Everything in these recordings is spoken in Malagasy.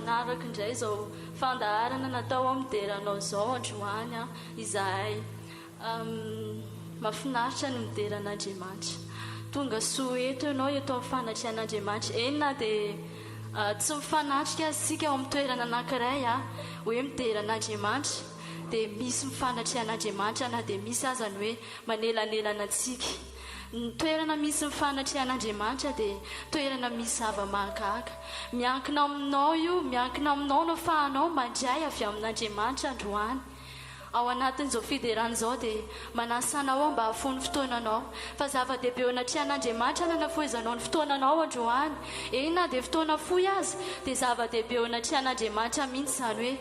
manaraka indray zao fandaharana natao amideranao zao androany a izay mahafinaritra ny mideran'Andriamanitra tonga soa eto ianao eto amin'ny fanatrian'Andriamanitra enina dia tsy mifanatrika asika ao amin'ny toerana anankiray a hoe mideran'Andriamanitra dia misy mifanatrian'Andriamanitra na dia misy azany hoe manelanelana antsika ny toerana misy mifanatrian'Andriamanitra dia toerana misy zava-mahagaga miankina aminao io miankina aminao no afahanao mandray avy amin'Andriamanitra androany ao anatin'izao fiderana izao dia manasana ao mba hafony fotoananao fa zava-dehibe anatrian'Andriamanitra nanafoezanao ny fotoananao androany na dia fotoana fohy azy dia zava-dehibe anatrian'Andriamanitra mihitsy zany hoe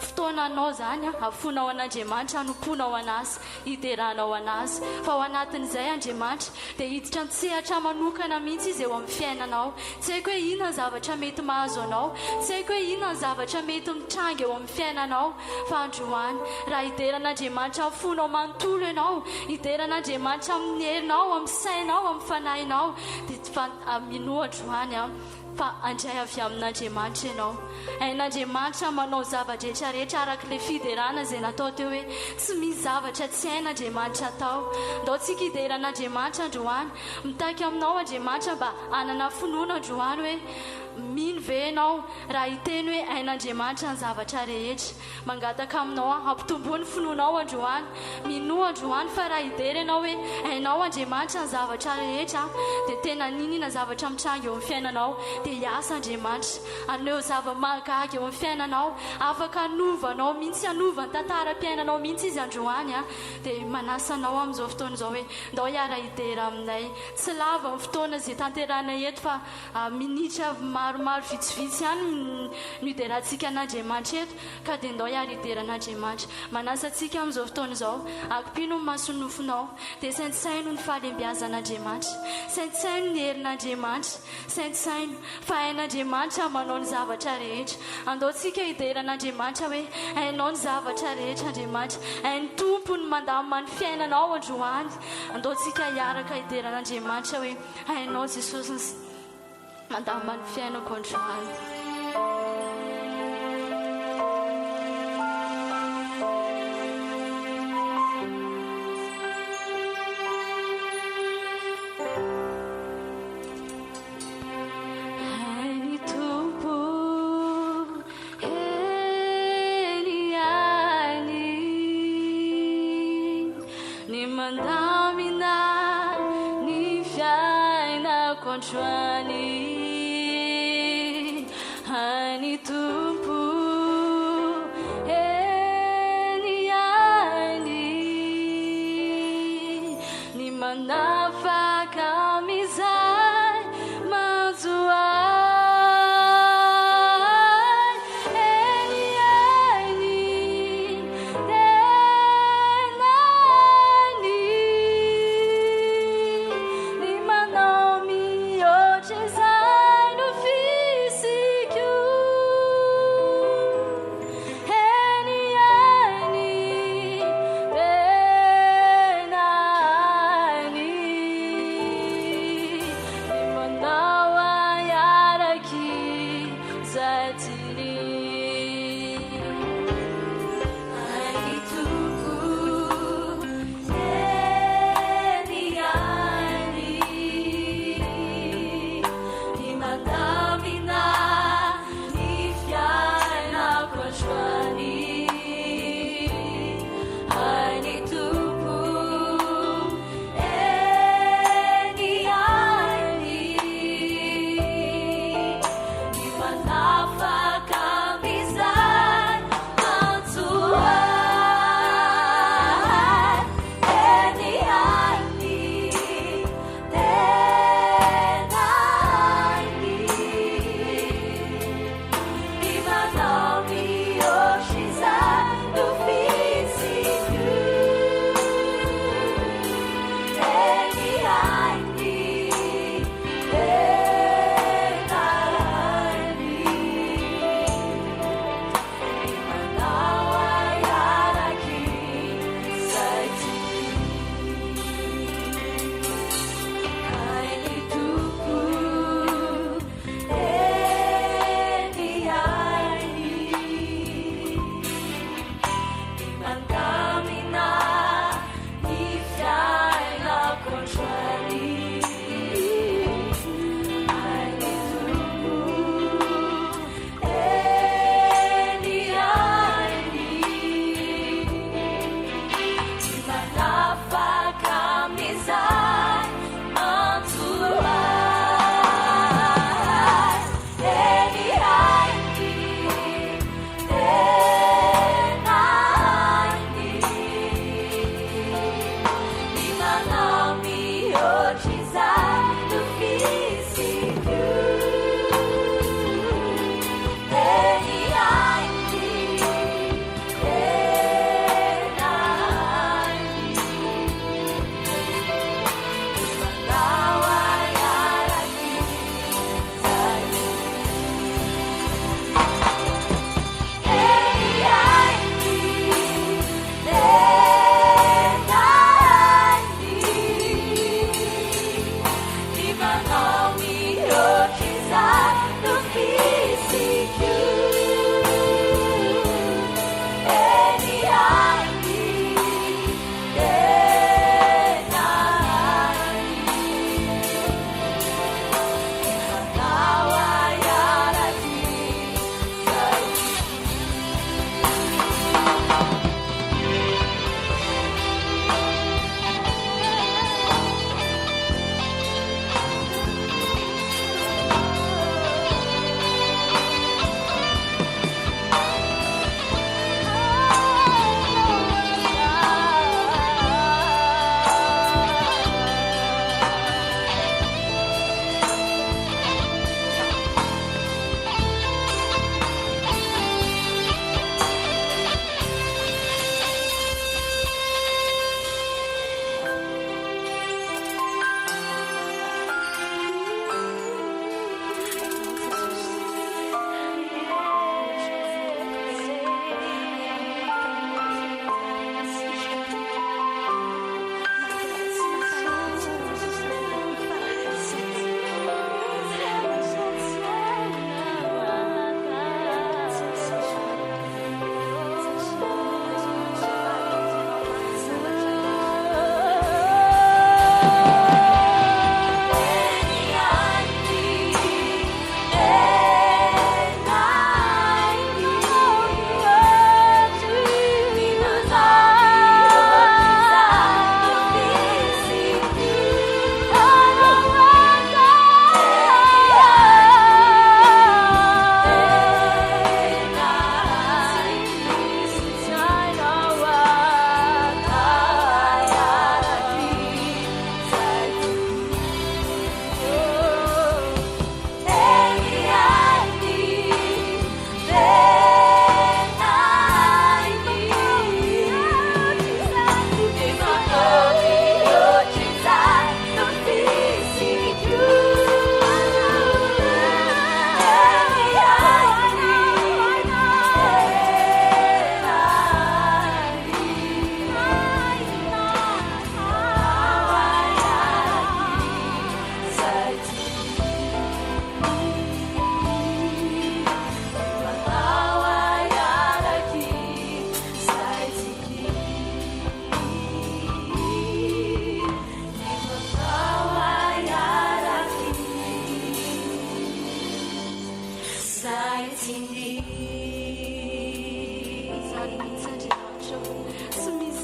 fotoananao zany hafonao an'Andriamanitra hanomponao anazy hideranao anazy fa ao anatin'izay Andriamanitra dia hiditra ntsehatra manokana mihitsy izy eo amin'ny fiainanao tsy haiko hoe inona zavatra mety mahazo anao tsy haiko hoe inona zavatra mety mitranga eo amin'ny fiainanao fa androany raha hideran'Andriamanitra amin'ny fonao manontolo ianao hideran'Andriamanitra amin'ny herinao amin'ny sainao amin'ny fanahinao dia minoandroany fa andray avy amin'Andriamanitra ianao hain'Andriamanitra manao zavadrehetra rehetra arak'ilay fiderana izay natao teo hoe tsy misy zavatra tsy hain'Andriamanitra atao ndao tsika hideran'Andriamanitra androany mitaky aminao Andriamanitra mba anana finoana androany hoe mino ve ianao raha hiteny hoe hain'Andriamanitra ny zavatra rehetra mangataka aminao hampitomboa ny finoanao androany mino androany fa raha hidery ianao hoe hainao Andriamanitra ny zavatra rehetra dia tena ninina zavatra mitranga eo amin'ny fiainanao dia hiasa Andriamanitra aneo zava-mahagaga eo amin'ny fiainanao afaka hanovanao mihitsy hanovany tantaram-piainanao mihitsy izy androany dia manasanao amin'izao fotoana izao hoe ndao hiara hidera aminay tsy lava ny fotoana izay tanterana eto fa minitra maromaro vitsivitsy ihany no hiderantsika an'Andriamanitra eto ka dia ndao hiara hideran'Andriamanitra manasa antsika amin'izao fotoana izao akopino ny masonofinao dia saintsisaino ny fahalembiazan'Andriamanitra saintsisaino ny herin'Andriamanitra saintsisaino fa hain'Andriamanitra manao ny zavatra rehetra andaontsika hideran'Andriamanitra hoe hainao ny zavatra rehetra Andriamanitra hainy tompony mandamina ny fiainanao androany andaontsika hiaraka hideran'Andriamanitra hoe hainao Jesosy mandamina ny fiainako androany Hani tumpu eni ani ni manafaka mizai mazuai eni ani denani ni manomi o Jesus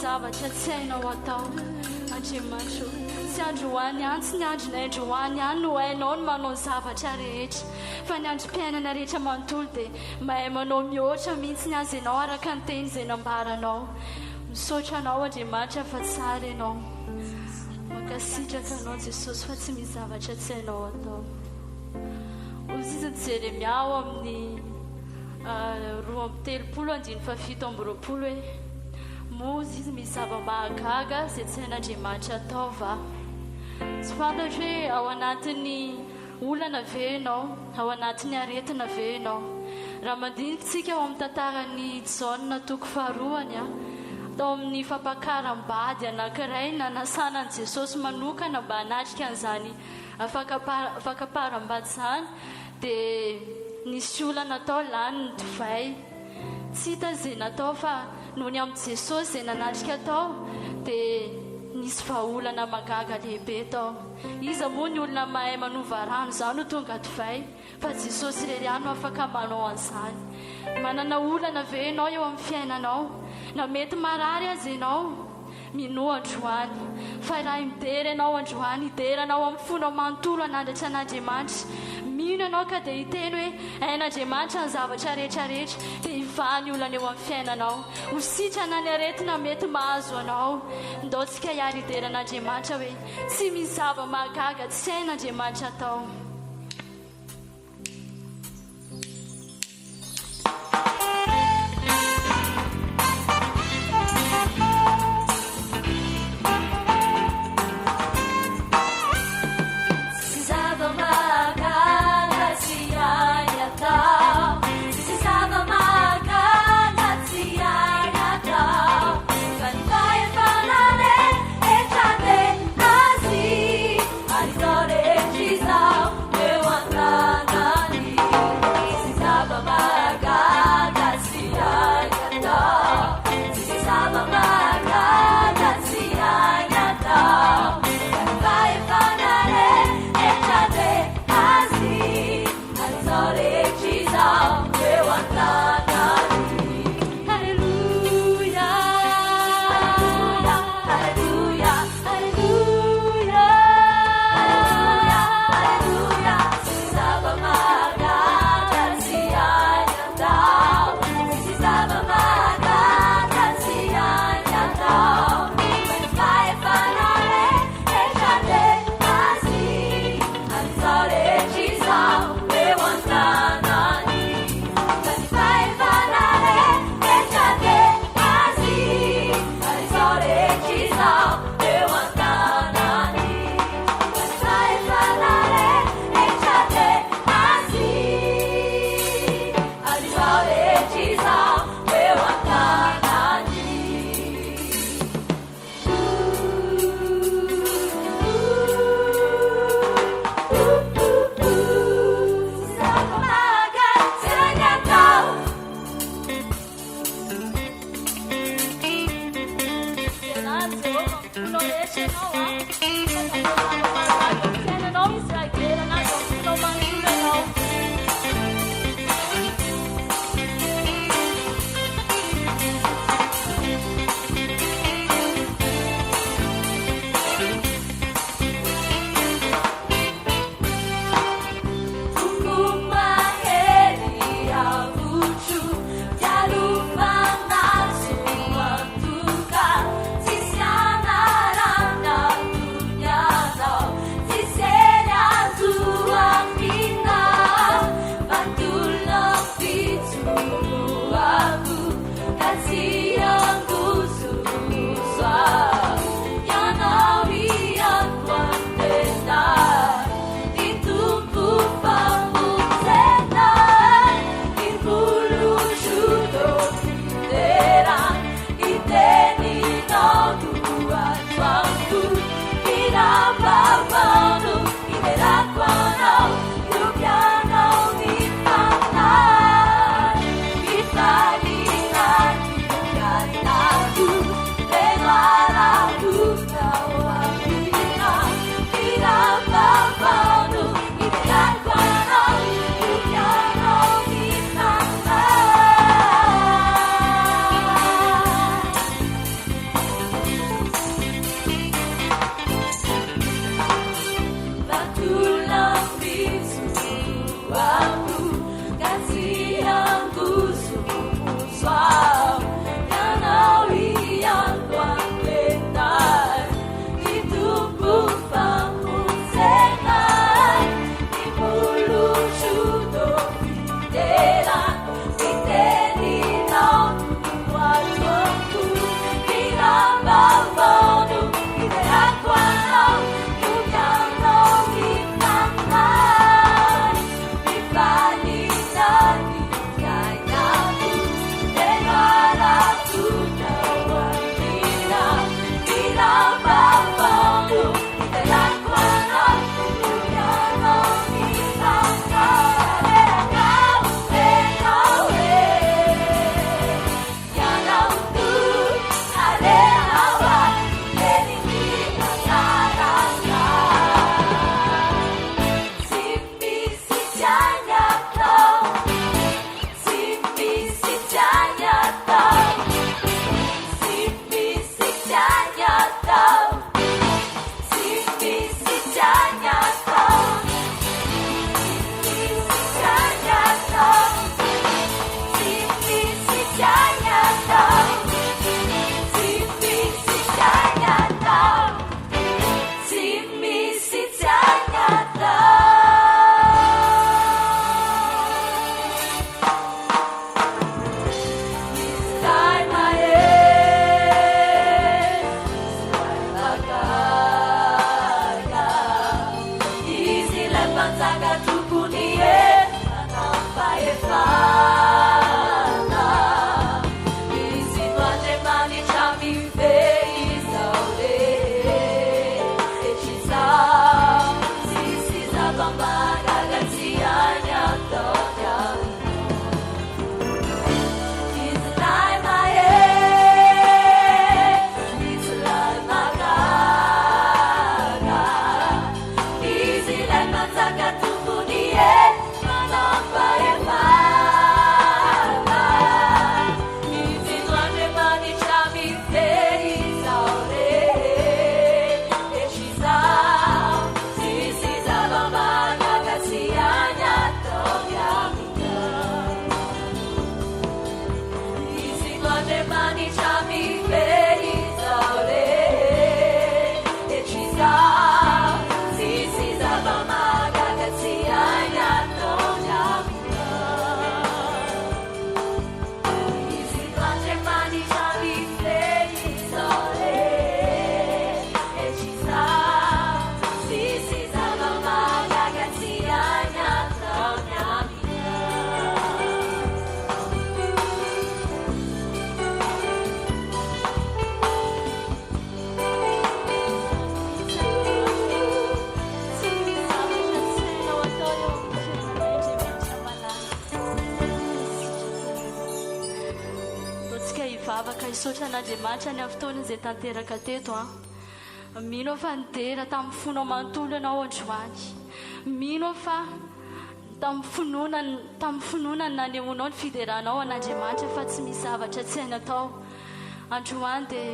zavatra tsy hainao atao Andriamanitra tsy androany ihany tsy ny andronay androany ihany no hainao no manao zavatra rehetra fa ny androm-piainana rehetra manontolo dia mahay manao mihoatra mihitsy ny azy ianao araka ny teny izay nambaranao misaotra anao Andriamanitra fa tsara ianao mankasitraka anao Jesosy fa tsy misy zavatra tsy hainao atao ozy izy Jeremia ao amin'ny 2:3-7 hoe mozy izy misy zava-mahagaga izay tsy hain'Andriamanitra atao va tsy fantatra hoe ao anatin'ny olana ve ianao ao anatin'ny aretina ve ianao raha mandinitsika ao amin'ny tantarany Jaona toko 2 tao amin'ny fampakaram-bady anankiray nanasanan'i Jesosy manokana mba hanatrika an'izany afakaparam-bady izany dia nisy olana tao lany ny divay tsy hita izay natao fa noho ny amin'ny Jesosy izay nanatrika tao dia nisy vahaolana magaga lehibe tao iza moa ny olona mahay manova rano izany no tonga divay fa Jesosy irery ihany no afaka manao an'izany manana olana ve ianao eo amin'ny fiainanao na mety marary azy ianao mino androany fa raha midery ianao androany hideranao amin'ny fonao manontolo anandratra an'Andriamanitra mino ianao ka dia hiteny hoe hain'Andriamanitra ny zavatra rehetrarehetra dia hivany olana eo amin'ny fiainanao ho sitrana ny aretina mety mahazo anao ndaontsika hiary hideran'Andriamanitra hoe tsy misy zava-mahagaga tsy hain'Andriamanitra atao Yeah. vavaka isotra an'andriamanitra ny amin'ny fotoana izay tanteraka teto mino aho fa nidera tamin'ny fonao manontolo ianao androany. Mino aho fa tamin'ny finoanany nanehoanao ny fideranao an'andriamanitra fa tsy misy zavatra tsy hainy atao. Androany dia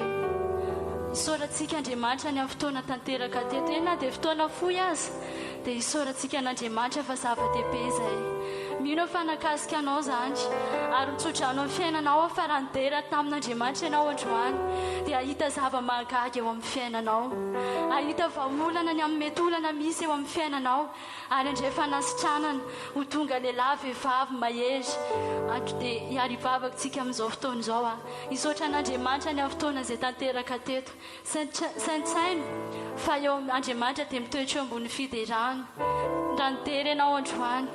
isaorantsika andriamanitra ny amin'ny fotoana tanteraka teto. Eny na dia fotoana fohy aza dia isaorantsika an'andriamanitra fa zava-dehibe izay. Mino aho fa nakasika anao zany ary mitsotranao ny fiainanao fa raha nidera tamin'andriamanitra ianao androany dia ahita zava-mahagaga eo amin'ny fiainanao. Ahita vahaolana ny amin'ny mety olana misy eo amin'ny fiainanao ary andrefa nasitranana ho tonga lehilahy vehivavy mahery dia hiarivavakantsika amin'izao fotoana izao isaotra an'andriamanitra ny amin'ny fotoana izay tanteraka teto. Saintsaino fa eo andriamanitra dia mitoetra eo ambony fiderahana. Raha nidera ianao androany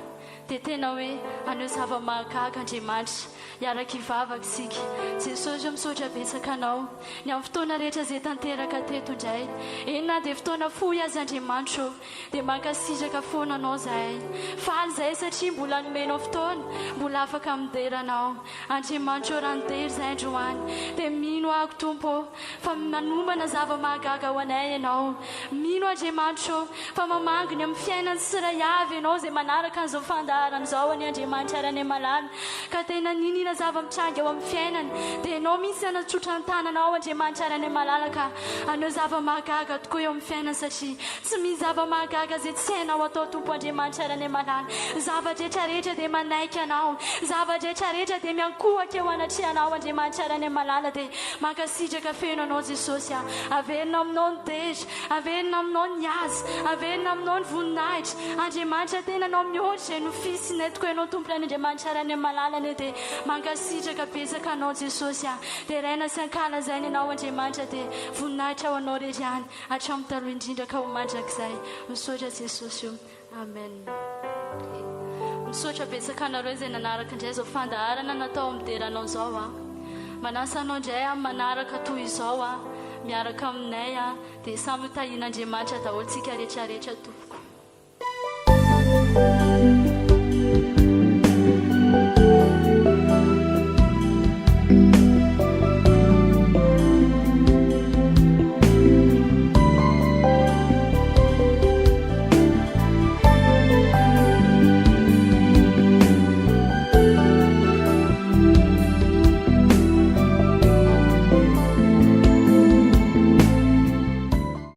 dia tena hoe aneo zava-mahagaga andriamanitra hiaraka hivavaka isika. Jesosy misaotra betsaka anao ny amin'ny fotoana rehetra izay tanteraka teto indray. Eny na dia fotoana fohy azy andriamanitra dia mankasitraka foana anao zahay. Faly zahay satria mbola nomenao fotoana mbola afaka mideranao. Andriamanitra raha nidery izay androany dia mino ahako tompo fa manombana zava-mahagaga ho anay ianao. Mino andriamanitra fa mamanginy amin'ny fiainany tsiray avy ianao izay manaraka an'izao fandaharan'izao any andriamanitra ary any malala ka tena ninina zava-mitranga eo amin'ny fiainany dia ianao misy anatsotra ny tananao andriamanitra ary any malala ka aneo zava-mahagaga tokoa eo amin'ny fiainany satria tsy misy zava-mahagaga izay tsy hainao atao tompo andriamanitra ary any malala. Zavadrehetrarehetra dia manaiky anao. Zavadrehetrarehetra dia miankohaka eo anatrehanao andriamanitra ary any malala dia mankasitraka feno anao Jesosy averina aminao ny dery, averina aminao ny azy, averina aminao ny voninahitra. Andriamanitra tena anao mihoatra no fisinay tokoa ianao tompony andriamanitra ary any malala ny dia mankasitraka betsaka anao Jesosy dia raina sy ankalazainy ianao andriamanitra dia voninahitra ho anao rery ihany hatramin'ny taloha indrindra ka ho mandrakizay. Misaotra Jesosy io. Amen. Misaotra betsaka anareo izay nanaraka indray izao fandaharana natao mideranao izao manasa anao indray manaraka toy izao miaraka aminay dia samy tahian'andriamanitra daholo tsika rehetrarehetra tompoko.